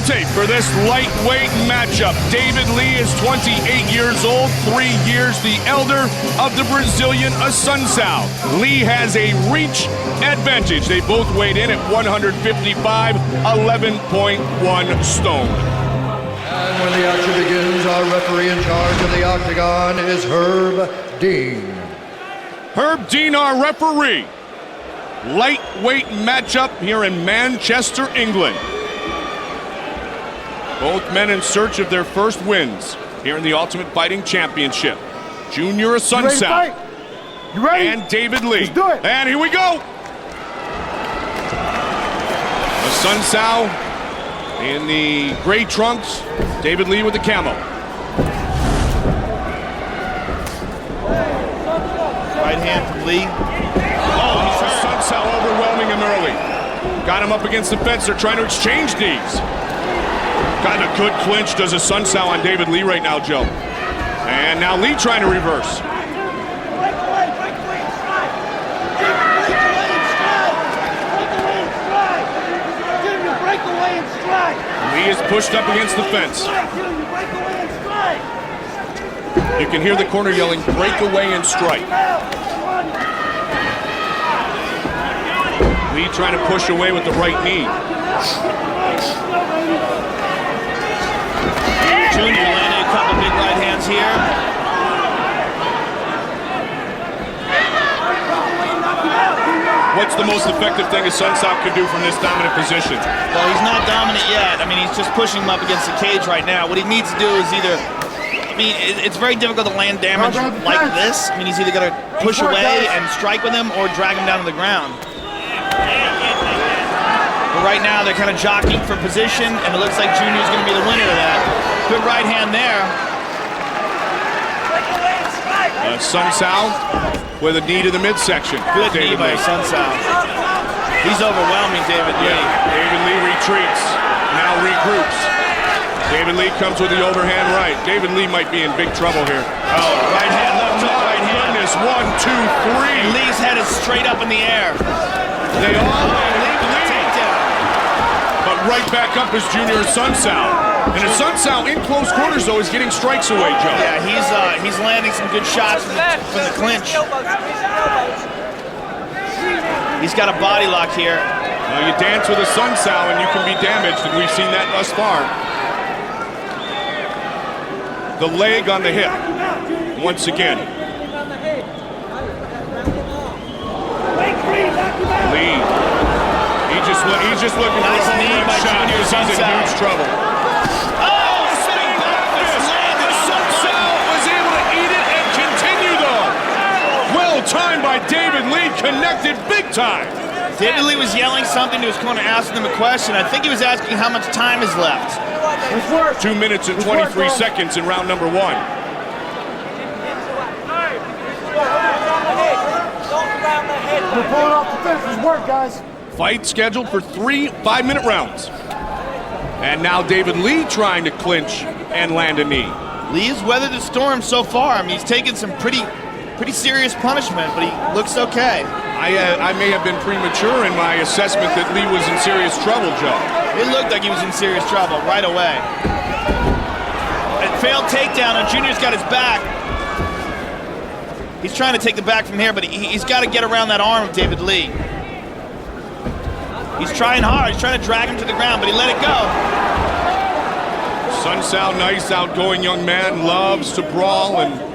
tape for this lightweight matchup. David Lee is 28 years old, 3 years the elder of the Brazilian Assuncao. Lee has a reach advantage. They both weighed in at 155, 11.1 stone. And when the action begins, our referee in charge of the octagon is Herb Dean. Herb Dean, our referee. Lightweight matchup here in Manchester, England. Both men in search of their first wins here in the Ultimate Fighting Championship. Junior Assuncao. You ready? And David Lee. Let's do it. And here we go. Assuncao in the gray trunks. David Lee with the camo. Right hand from Lee. Assuncao overwhelming him early. Got him up against the fence. They're trying to exchange knees. Got a good clinch, does Assuncao on David Lee right now, Joe. And now Lee trying to reverse. Lee is pushed up against the fence. You can hear the corner yelling, break away and strike. Lee trying to push away with the right knee. Junior landing a couple big right hands here. What's the most effective thing Assuncao can do from this dominant position? Well, he's not dominant yet. I mean, he's just pushing him up against the cage right now. What he needs to do is either, I mean, it's very difficult to land damage like this. I mean, he's either going to push away and strike with him or drag him down to the ground. But right now, they're kind of jockeying for position, and it looks like Junior's going to be the winner of that. Good right hand there. Assuncao with a knee to the midsection. Good knee by Assuncao. He's overwhelming David Lee. Yeah. David Lee retreats, now regroups. David Lee comes with the overhand right. David Lee might be in big trouble here. Oh, right hand, left hook, right hand. Goodness, 1, 2, 3. And Lee's head is straight up in the air. They all Lee with the takedown. But right back up is Junior Assuncao. And Assuncao in close quarters, though, is getting strikes away, Joe. Yeah, he's landing some good shots from the clinch. He's got a body lock here. Well, you dance with Assuncao and you can be damaged, and we've seen that thus far. The leg on the hip, once again. Lee. He's just looking Nice for a knee home by run shot Junior because he's in Assuncao. huge trouble. Assuncao was able to eat it and continue, though. Well timed by David Lee, connected big time. David Lee was yelling something to his corner, asking him a question. I think he was asking how much time is left. 2 minutes and 23 seconds in round number 1. We're pulling off the fence. Let's work, guys. Fight scheduled for 3 5-minute rounds. And now David Lee trying to clinch and land a knee. Lee has weathered the storm so far. I mean, he's taken some pretty serious punishment, but he looks okay. I may have been premature in my assessment that Lee was in serious trouble, Joe. It looked like he was in serious trouble right away. A failed takedown, and Junior's got his back. He's trying to take the back from here, but he's got to get around that arm of David Lee. He's trying hard. He's trying to drag him to the ground, but he let it go. Assuncao, nice outgoing young man, loves to brawl and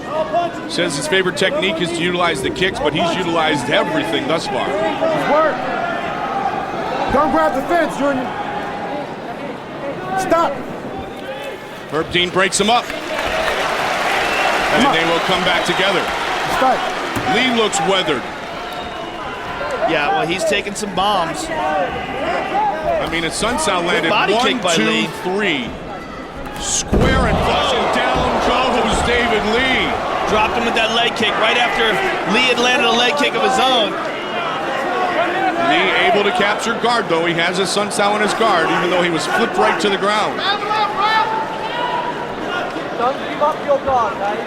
says his favorite technique is to utilize the kicks, but he's utilized everything thus far. Let's work. Don't grab the fence, Junior. Stop. Herb Dean breaks him up. And they will come back together. Start. Lee looks weathered. Yeah, well, he's taking some bombs. I mean, Assuncao landed body 1, kick by 2, Lee. 3. Square and flush, and down goes David Lee. Dropped him with that leg kick right after Lee had landed a leg kick of his own. Lee able to capture guard, though. He has Assuncao on his guard, even though he was flipped right to the ground. Don't give up your guard, Dave.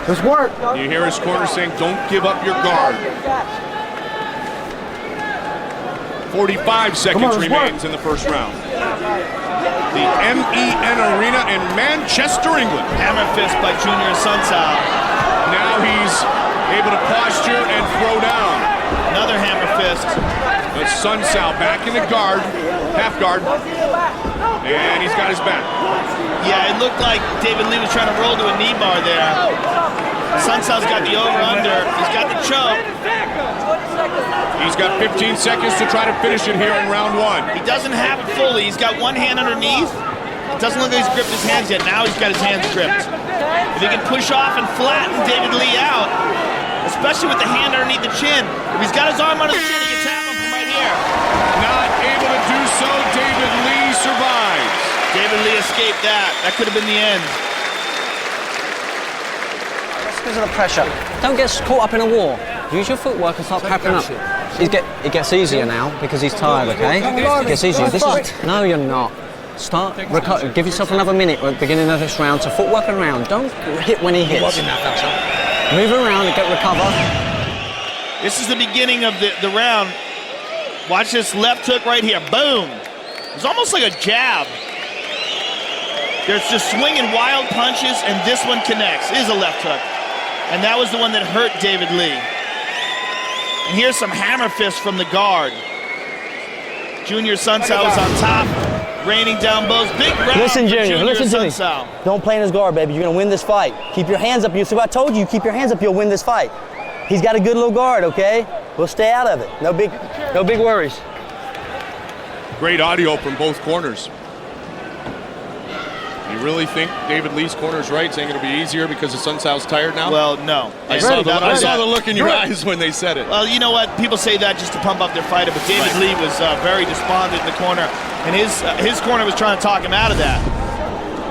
Let's work. You hear his corner saying, don't give up your guard. 45 seconds let's remains work. in the first round. the MEN Arena in Manchester, England. Hammer fist by Junior Assuncao. Now he's able to posture and throw down. Another hammer fist. Assuncao back in the guard, half guard, and he's got his back. Yeah, it looked like David Lee was trying to roll to a knee bar there. Assuncao's got the over-under. He's got the choke. He's got 15 seconds to try to finish it here in round one. He doesn't have it fully. He's got one hand underneath. It doesn't look like he's gripped his hands yet. Now he's got his hands gripped. If he can push off and flatten David Lee out, especially with the hand underneath the chin, if he's got his arm under the chin, he can tap him from right here. Not able to do so. David Lee survives. David Lee escaped that. That could have been the end. Because of the pressure. Don't get caught up in a war. Use your footwork and start packing up. It gets easier now because he's tired, okay? It gets easier. No, you're not. Start, give yourself another minute at the beginning of this round to footwork around. Don't hit when he hits. Move around and recover. This is the beginning of the round. Watch this left hook right here. Boom. It's almost like a jab. There's just swinging wild punches, and this one connects. It is a left hook. And that was the one that hurt David Lee. And here's some hammer fists from the guard. Junior Assuncao is on top, raining down blows. Big round. Listen, Junior, listen to me. Assuncao. Don't play in his guard, baby. You're gonna win this fight. Keep your hands up. You see what I told you? Keep your hands up. You'll win this fight. He's got a good little guard, okay? We'll stay out of it. No big worries. Great audio from both corners. You really think David Lee's corner's right, saying it'll be easier because Assuncao's tired now? Well, no. I saw the look in your eyes when they said it. Well, you know what? People say that just to pump up their fighter, but David Lee was very despondent in the corner, and his corner was trying to talk him out of that.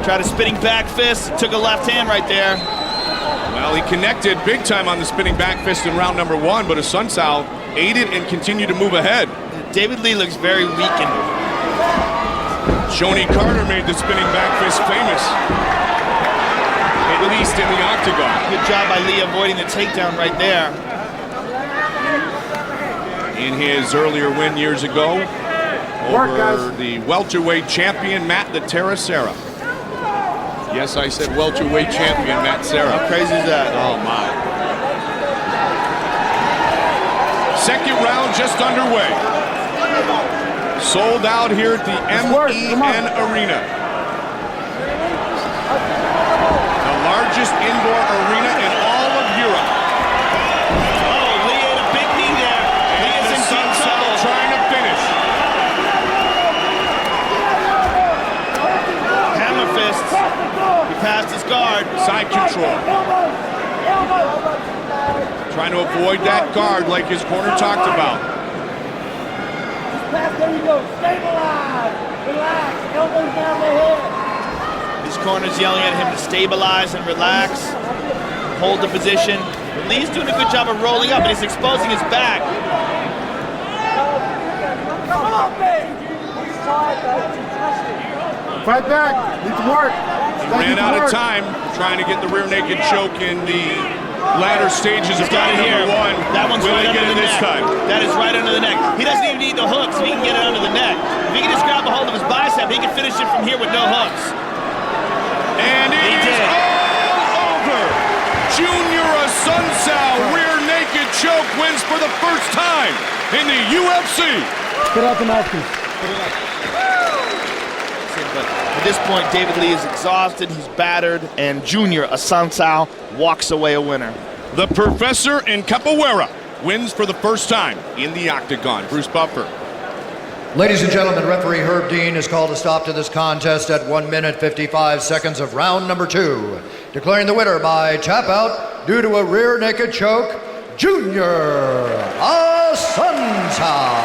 Tried a spinning back fist, took a left hand right there. Well, he connected big time on the spinning back fist in round number one, but Assuncao aided and continued to move ahead. David Lee looks very weakened. Shoney Carter made the spinning back fist famous, at least in the octagon. Good job by Lee avoiding the takedown right there. In his earlier win years ago over the welterweight champion, Matt the Terra Serra. Yes, I said welterweight champion, Matt Serra. How crazy is that? Oh, my. Second round just underway. Sold out here at the MEN Arena. The largest indoor arena in all of Europe. Oh, Lee ate a big knee there. Lee is in deep trouble. Trying to finish. Hammer fists. He passed his guard. Side control. Trying to avoid that guard like his corner talked about. There you go. Stabilize. Relax. Elbows down the head. His corner's yelling at him to stabilize and relax. Hold the position. Lee's doing a good job of rolling up, but he's exposing his back. Come on, baby. He's tired, baby. Fight back. Need to work. He ran out of time trying to get the rear naked choke in the latter stages of Got it here. number one. That one's Will right he under get the it this neck. time? That is right under the neck. He doesn't even need the hooks if he can get it under the neck. If he can just grab a hold of his bicep, he can finish it from here with no hooks. And it is all over. Junior Assuncao rear naked choke wins for the first time in the UFC. Get out the mouthpiece. But at this point, David Lee is exhausted, he's battered, and Junior Assuncao walks away a winner. The Professor in Capoeira wins for the first time in the octagon. Bruce Buffer. Ladies and gentlemen, referee Herb Dean has called a stop to this contest at 1 minute 55 seconds of round number 2, declaring the winner by tap out due to a rear naked choke, Junior Assuncao.